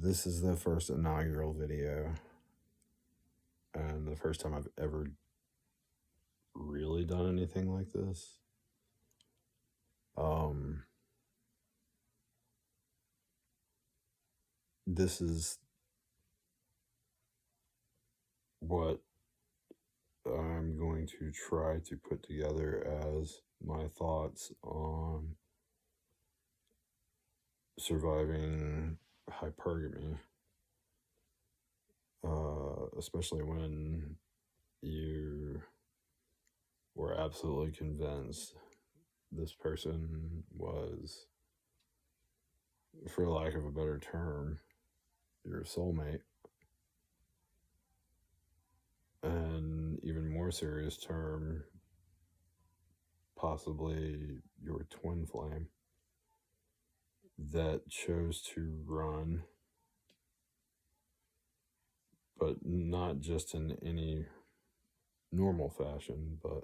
This is the first inaugural video, and the first time I've ever really done anything like this. This is what I'm going to try to put together as my thoughts on surviving hypergamy, especially when you were absolutely convinced this person was, for lack of a better term, your soulmate. And even more serious term, possibly your twin flame that chose to run, but not just in any normal fashion, but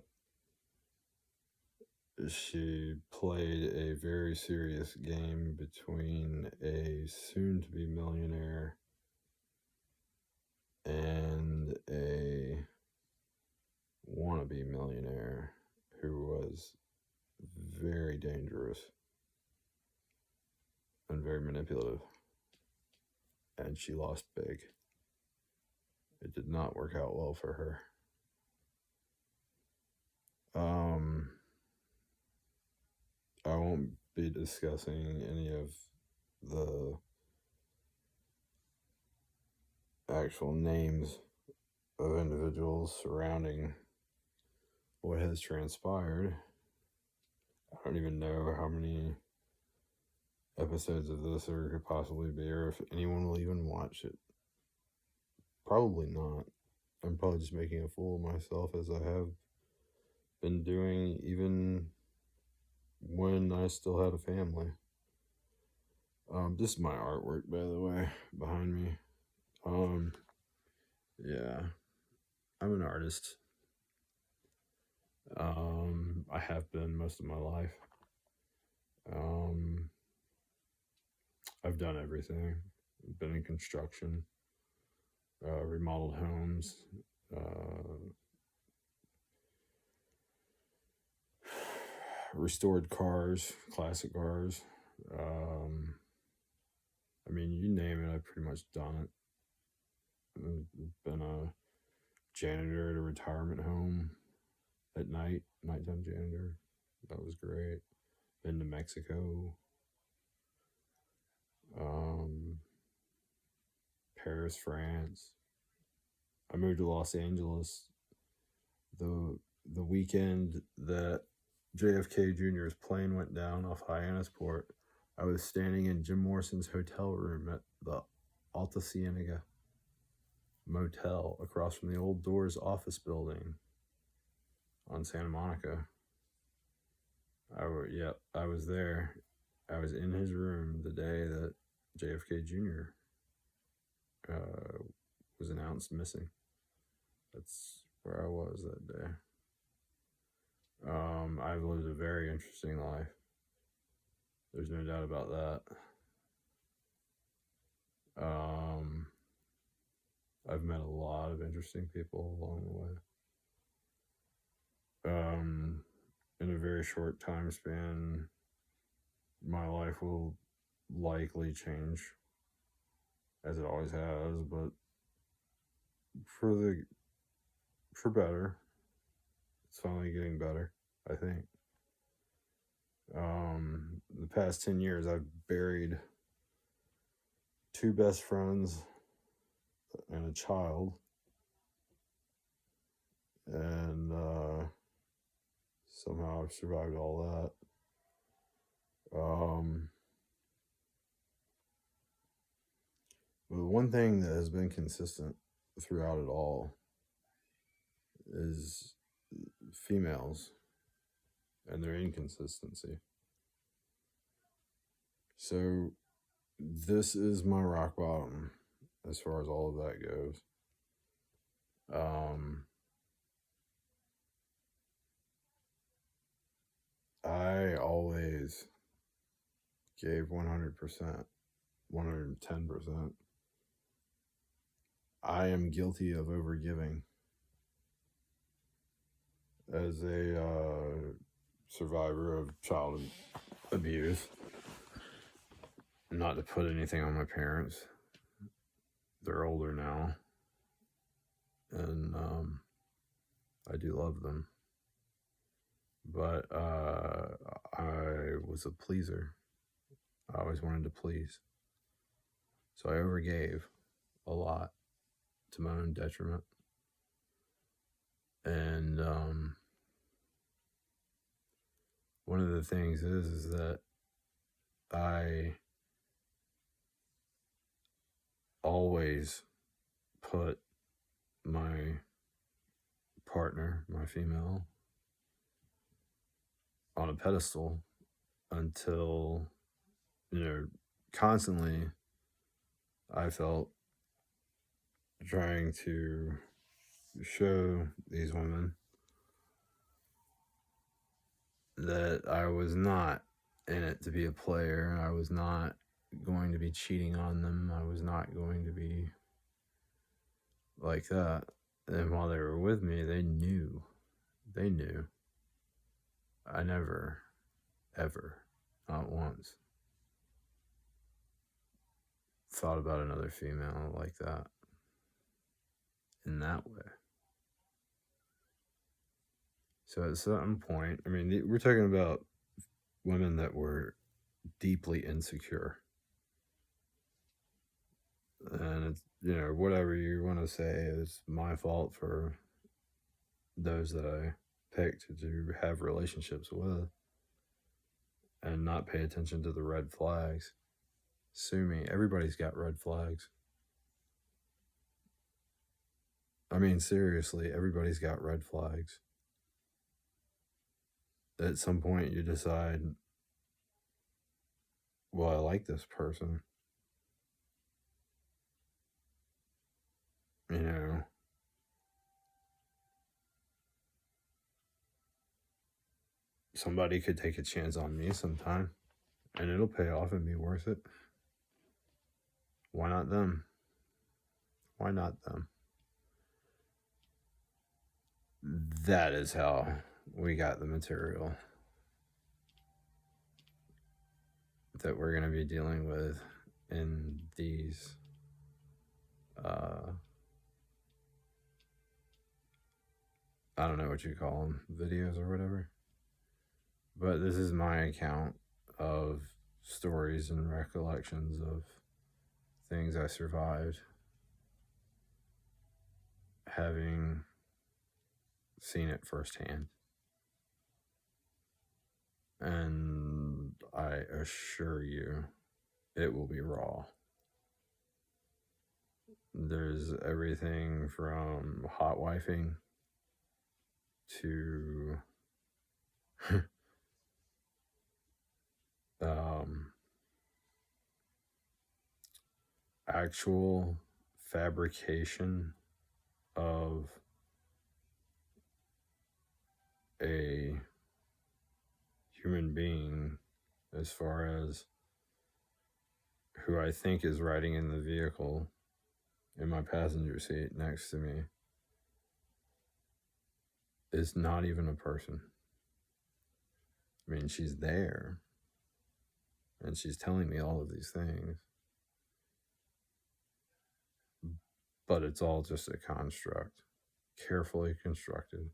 she played a very serious game between a soon-to-be millionaire and a wannabe millionaire who was very dangerous and very manipulative. And she lost big. It did not work out well for her. I won't be discussing any of the actual names of individuals surrounding what has transpired. I don't even know how many episodes of this there could possibly be, or if anyone will even watch it. Probably not. I'm probably just making a fool of myself, as I have been doing even when I still had a family. This is my artwork, by the way, behind me. Yeah, I'm an artist. I have been most of my life. I've done everything. I've been in construction, remodeled homes, restored cars, classic cars. I mean, you name it, I've pretty much done it. I've been a janitor at a retirement home at night, nighttime janitor. That was great. Been to Mexico, Paris, France. I moved to Los Angeles the weekend that JFK Jr.'s plane went down off Hyannisport. I was standing in Jim Morrison's hotel room at the Alta Cienega Motel across from the old Doors office building on Santa Monica. I was there. I was in his room the day that JFK Jr. Was announced missing. That's where I was that day. I've lived a very interesting life. There's no doubt about that. I've met a lot of interesting people along the way. In a very short time span, my life will likely change, as it always has, but for better. It's finally getting better, I think. The past 10 years, I've buried 2 best friends and a child, and somehow I've survived all that. But the one thing that has been consistent throughout it all is females and their inconsistency. So this is my rock bottom as far as all of that goes. I always gave 100%, 110%. I am guilty of overgiving as a survivor of child abuse. Not to put anything on my parents. They're older now. And I do love them. But I was a pleaser. I always wanted to please. So I overgave a lot to my own detriment. And one of the things is that I always put my partner, my female, on a pedestal until, constantly I felt trying to show these women that I was not in it to be a player. I was not going to be cheating on them. I was not going to be like that. And while they were with me, they knew. I never, ever, not once, thought about another female like that, in that way. So at some point, we're talking about women that were deeply insecure. And it's, whatever you want to say is my fault for those that I picked to have relationships with and not pay attention to the red flags. Sue me. Everybody's got red flags. Seriously, everybody's got red flags. At some point you decide, well, I like this person. Somebody could take a chance on me sometime, and it'll pay off and be worth it. Why not them? Why not them? That is how we got the material that we're going to be dealing with in these I don't know what you call them, videos or whatever. But this is my account of stories and recollections of things I survived, having seen it firsthand. And I assure you, it will be raw. There's everything from hot wifing to actual fabrication of a human being, as far as who I think is riding in the vehicle in my passenger seat next to me is not even a person. She's there and she's telling me all of these things, but it's all just a construct, carefully constructed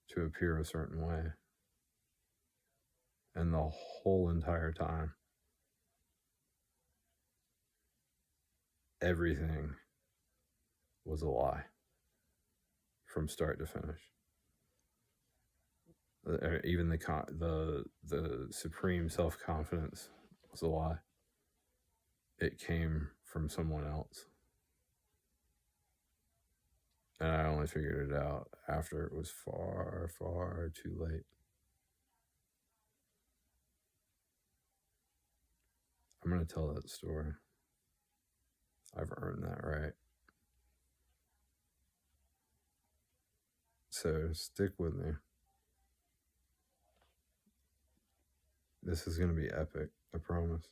to appear a certain way. And the whole entire time, everything was a lie from start to finish. Even the supreme self-confidence was a lie. It came from someone else. And I only figured it out after it was far, far too late. I'm going to tell that story. I've earned that right. So stick with me. This is going to be epic, I promise.